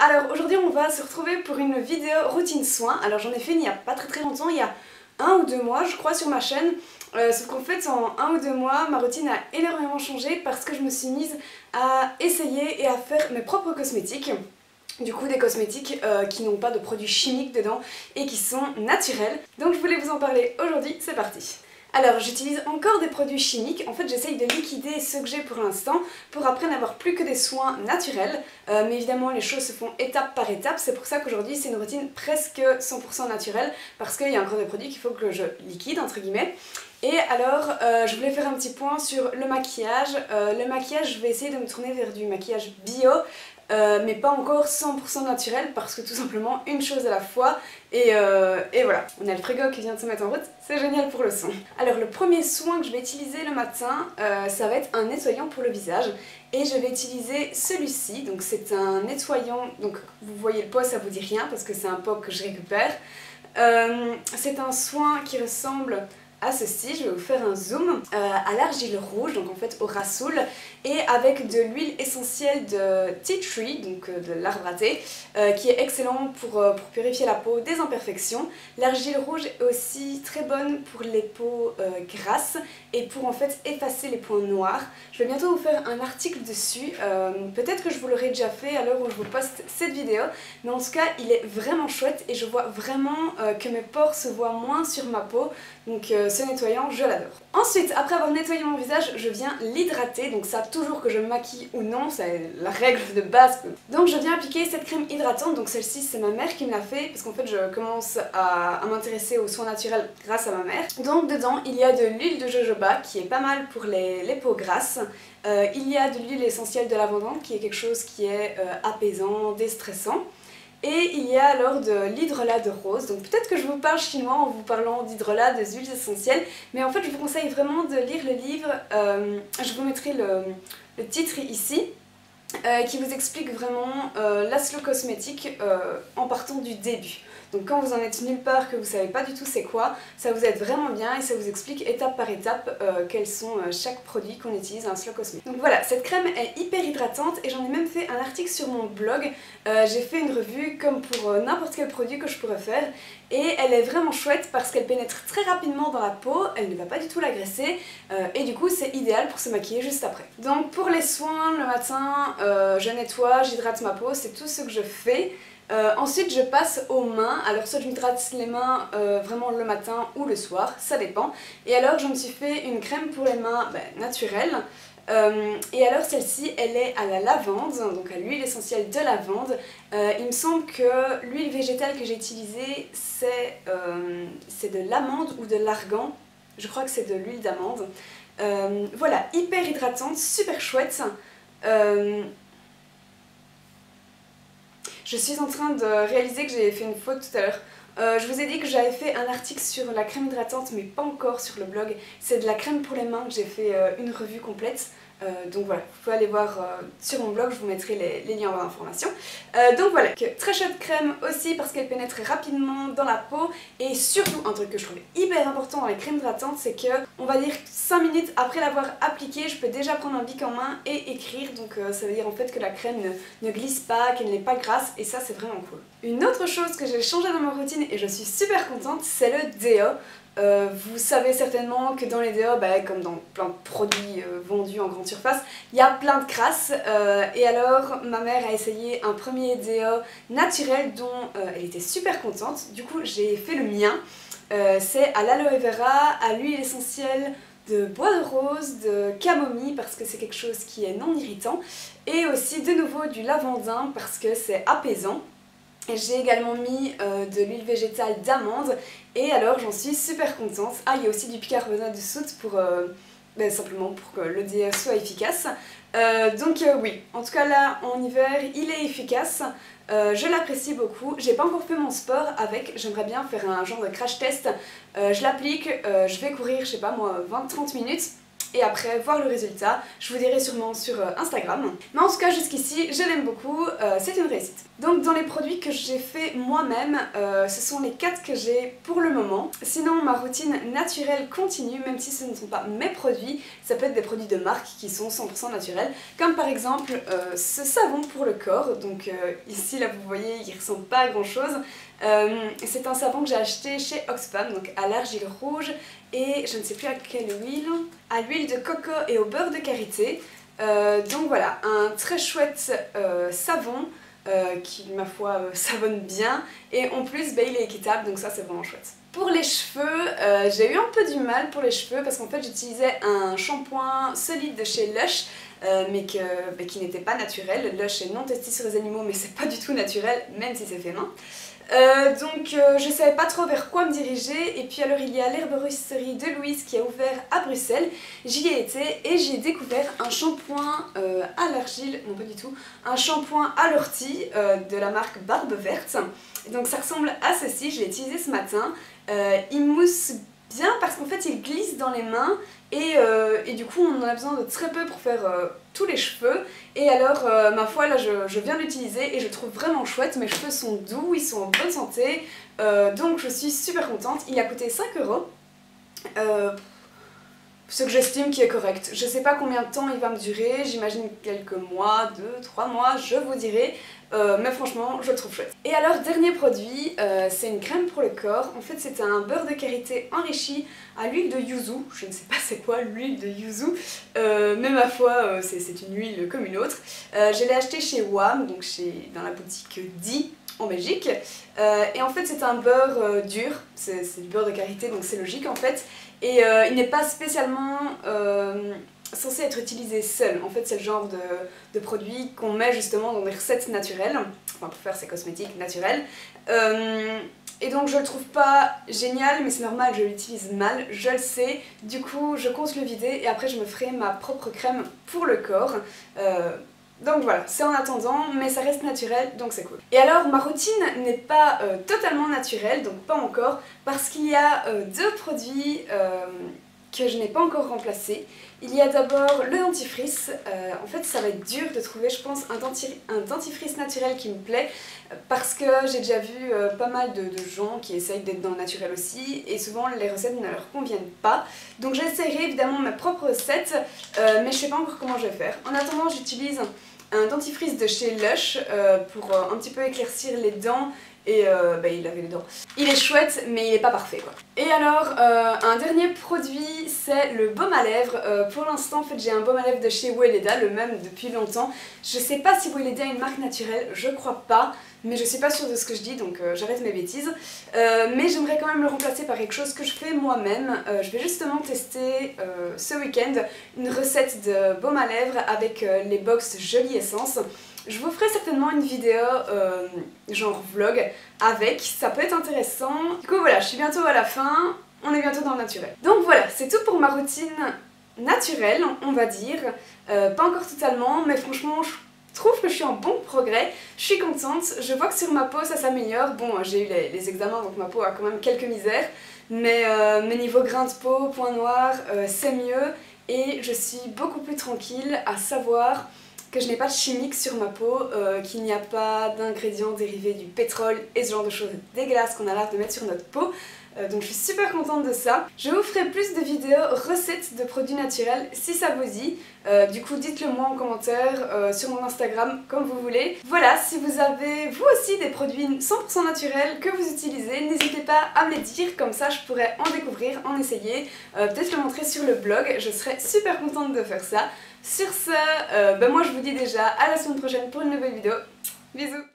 alors aujourd'hui on va se retrouver pour une vidéo routine soin. Alors j'en ai fait il n'y a pas très longtemps, il y a 1 ou 2 mois je crois sur ma chaîne. Sauf qu'en fait en 1 ou 2 mois ma routine a énormément changé parce que je me suis mise à essayer et à faire mes propres cosmétiques. Du coup des cosmétiques qui n'ont pas de produits chimiques dedans et qui sont naturels. Donc je voulais vous en parler aujourd'hui, c'est parti. Alors j'utilise encore des produits chimiques, en fait j'essaye de liquider ceux que j'ai pour l'instant pour après n'avoir plus que des soins naturels, mais évidemment les choses se font étape par étape, c'est pour ça qu'aujourd'hui c'est une routine presque 100% naturelle parce qu'il y a encore des produits qu'il faut que je liquide entre guillemets. Et alors je voulais faire un petit point sur le maquillage. Le maquillage je vais essayer de me tourner vers du maquillage bio. Mais pas encore 100% naturel parce que tout simplement une chose à la fois et voilà. On a le frigo qui vient de se mettre en route, c'est génial pour le son. Alors le premier soin que je vais utiliser le matin, ça va être un nettoyant pour le visage et je vais utiliser celui-ci, donc c'est un nettoyant, donc vous voyez le pot, ça vous dit rien parce que c'est un pot que je récupère. C'est un soin qui ressemble à ceci, je vais vous faire un zoom, à l'argile rouge, donc en fait au rassoul, et avec de l'huile essentielle de tea tree, donc de l'arbre à thé, qui est excellent pour purifier la peau des imperfections. L'argile rouge est aussi très bonne pour les peaux grasses et pour en fait effacer les points noirs. Je vais bientôt vous faire un article dessus, peut-être que je vous l'aurai déjà fait à l'heure où je vous poste cette vidéo, mais en tout cas il est vraiment chouette et je vois vraiment que mes pores se voient moins sur ma peau, donc ce nettoyant je l'adore. Ensuite, après avoir nettoyé mon visage, je viens l'hydrater, donc ça toujours que je me maquille ou non, c'est la règle de base. Donc je viens appliquer cette crème hydratante, donc celle-ci c'est ma mère qui me l'a fait parce qu'en fait je commence à m'intéresser aux soins naturels grâce à ma mère. Donc dedans il y a de l'huile de jojoba qui est pas mal pour les peaux grasses. Il y a de l'huile essentielle de lavande qui est quelque chose qui est apaisant, déstressant. Et il y a alors de l'hydrolat de rose, donc peut-être que je vous parle chinois en vous parlant d'hydrolat, des huiles essentielles, mais en fait je vous conseille vraiment de lire le livre, je vous mettrai le titre ici, qui vous explique vraiment la slow cosmétique en partant du début. Donc quand vous en êtes nulle part, que vous savez pas du tout c'est quoi, ça vous aide vraiment bien et ça vous explique étape par étape quels sont chaque produit qu'on utilise dans un slow cosmétique. Donc voilà, cette crème est hyper hydratante et j'en ai même fait un article sur mon blog. J'ai fait une revue comme pour n'importe quel produit que je pourrais faire et elle est vraiment chouette parce qu'elle pénètre très rapidement dans la peau, elle ne va pas du tout l'agresser et du coup c'est idéal pour se maquiller juste après. Donc pour les soins, le matin, je nettoie, j'hydrate ma peau, c'est tout ce que je fais. Ensuite je passe aux mains, alors soit je m'hydrate les mains vraiment le matin ou le soir, ça dépend. Et alors je me suis fait une crème pour les mains naturelle. Et alors celle-ci elle est à la lavande, donc à l'huile essentielle de lavande. Il me semble que l'huile végétale que j'ai utilisée c'est de l'amande ou de l'argan, je crois que c'est de l'huile d'amande. Voilà, hyper hydratante, super chouette. Je suis en train de réaliser que j'ai fait une faute tout à l'heure. Je vous ai dit que j'avais fait un article sur la crème hydratante mais pas encore sur le blog. C'est de la crème pour les mains que j'ai fait une revue complète. Donc voilà, vous pouvez aller voir sur mon blog, je vous mettrai les liens en barre d'informations. Donc voilà, très chouette crème aussi parce qu'elle pénètre rapidement dans la peau et surtout un truc que je trouve hyper important dans les crèmes hydratantes, c'est que on va dire 5 minutes après l'avoir appliquée, je peux déjà prendre un bic en main et écrire, donc ça veut dire en fait que la crème ne glisse pas, qu'elle n'est pas grasse et ça c'est vraiment cool. Une autre chose que j'ai changé dans ma routine et je suis super contente, c'est le déo. Vous savez certainement que dans les déos, comme dans plein de produits vendus en grande surface, il y a plein de crasses et alors ma mère a essayé un premier déo naturel dont elle était super contente. Du coup j'ai fait le mien, c'est à l'aloe vera, à l'huile essentielle de bois de rose, de camomille parce que c'est quelque chose qui est non irritant et aussi de nouveau du lavandin parce que c'est apaisant. J'ai également mis de l'huile végétale d'amande et alors j'en suis super contente. Ah, il y a aussi du bicarbonate de soude pour simplement pour que le déo soit efficace. Donc oui, en tout cas là en hiver il est efficace. Je l'apprécie beaucoup. J'ai pas encore fait mon sport avec, j'aimerais bien faire un genre de crash test. Je l'applique, je vais courir, je sais pas moi, 20-30 minutes. et après voir le résultat. Je vous dirai sûrement sur Instagram. Mais en tout cas jusqu'ici je l'aime beaucoup, c'est une réussite. Donc dans les produits que j'ai fait moi-même, ce sont les 4 que j'ai pour le moment. Sinon ma routine naturelle continue, même si ce ne sont pas mes produits, ça peut être des produits de marque qui sont 100% naturels, comme par exemple ce savon pour le corps. Donc ici là vous voyez il ressemble pas à grand chose. C'est un savon que j'ai acheté chez Oxfam, donc à l'argile rouge et je ne sais plus à quelle huile, à l'huile de coco et au beurre de karité. Donc voilà, un très chouette savon qui ma foi savonne bien et en plus il est équitable, donc ça c'est vraiment chouette. Pour les cheveux, j'ai eu un peu du mal pour les cheveux parce qu'en fait j'utilisais un shampoing solide de chez Lush mais qui n'était pas naturel. Lush est non testé sur les animaux mais c'est pas du tout naturel même si c'est fait main. Donc je savais pas trop vers quoi me diriger et puis alors il y a l'herboristerie de Louise qui a ouvert à Bruxelles. J'y ai été et j'ai découvert un shampoing à l'argile, non pas du tout, un shampoing à l'ortie de la marque Barbe Verte. Et donc ça ressemble à ceci, je l'ai utilisé ce matin. Il mousse bien parce qu'en fait il glisse dans les mains et du coup on en a besoin de très peu pour faire tous les cheveux. Et alors ma foi là je viens de l'utiliser et je trouve vraiment chouette, mes cheveux sont doux, ils sont en bonne santé, donc je suis super contente. Il a coûté 5 €. Ce que j'estime qui est correct. Je sais pas combien de temps il va me durer, j'imagine quelques mois, 2-3 mois, je vous dirai. Mais franchement, je le trouve chouette. Et alors, dernier produit, c'est une crème pour le corps. En fait, c'est un beurre de karité enrichi à l'huile de yuzu. Je ne sais pas c'est quoi l'huile de yuzu, mais ma foi, c'est une huile comme une autre. Je l'ai acheté chez WAM, donc dans la boutique Di en Belgique. Et en fait, c'est un beurre dur, c'est du beurre de karité, donc c'est logique en fait. Et il n'est pas spécialement censé être utilisé seul. En fait, c'est le genre de produit qu'on met justement dans des recettes naturelles, enfin pour faire ses cosmétiques naturels. Et donc je le trouve pas génial, mais c'est normal, je l'utilise mal, je le sais. Du coup, je compte le vider et après je me ferai ma propre crème pour le corps. Donc voilà, c'est en attendant, mais ça reste naturel, donc c'est cool. Et alors, ma routine n'est pas totalement naturelle, donc pas encore, parce qu'il y a 2 produits que je n'ai pas encore remplacés. Il y a d'abord le dentifrice. En fait ça va être dur de trouver je pense un dentifrice naturel qui me plaît parce que j'ai déjà vu pas mal de gens qui essayent d'être dans le naturel aussi et souvent les recettes ne leur conviennent pas. Donc j'essaierai évidemment ma propre recette mais je sais pas encore comment je vais faire. En attendant j'utilise un dentifrice de chez Lush pour un petit peu éclaircir les dents. Et il avait les dents. Il est chouette mais il est pas parfait quoi. Et alors un dernier produit c'est le baume à lèvres. Pour l'instant en fait j'ai un baume à lèvres de chez Weleda, le même depuis longtemps. Je sais pas si Weleda est une marque naturelle, je crois pas. Mais je suis pas sûre de ce que je dis donc j'arrête mes bêtises. Mais j'aimerais quand même le remplacer par quelque chose que je fais moi-même. Je vais justement tester ce week-end une recette de baume à lèvres avec les box Jolie Essence. Je vous ferai certainement une vidéo genre vlog avec, ça peut être intéressant. Du coup voilà, je suis bientôt à la fin, on est bientôt dans le naturel. Donc voilà, c'est tout pour ma routine naturelle, on va dire. Pas encore totalement, mais franchement je trouve que je suis en bon progrès, je suis contente, je vois que sur ma peau ça s'améliore. Bon, j'ai eu les examens donc ma peau a quand même quelques misères, mais niveau grains de peau, points noirs, c'est mieux et je suis beaucoup plus tranquille à savoir que je n'ai pas de chimique sur ma peau, qu'il n'y a pas d'ingrédients dérivés du pétrole et ce genre de choses dégueulasses qu'on a l'air de mettre sur notre peau. Donc je suis super contente de ça. Je vous ferai plus de vidéos recettes de produits naturels si ça vous dit. Du coup dites-le moi en commentaire sur mon Instagram comme vous voulez. Voilà, si vous avez vous aussi des produits 100% naturels que vous utilisez, n'hésitez pas à me les dire, comme ça je pourrais en découvrir, en essayer, peut-être le montrer sur le blog, je serais super contente de faire ça. Sur ce, moi je vous dis déjà à la semaine prochaine pour une nouvelle vidéo. Bisous!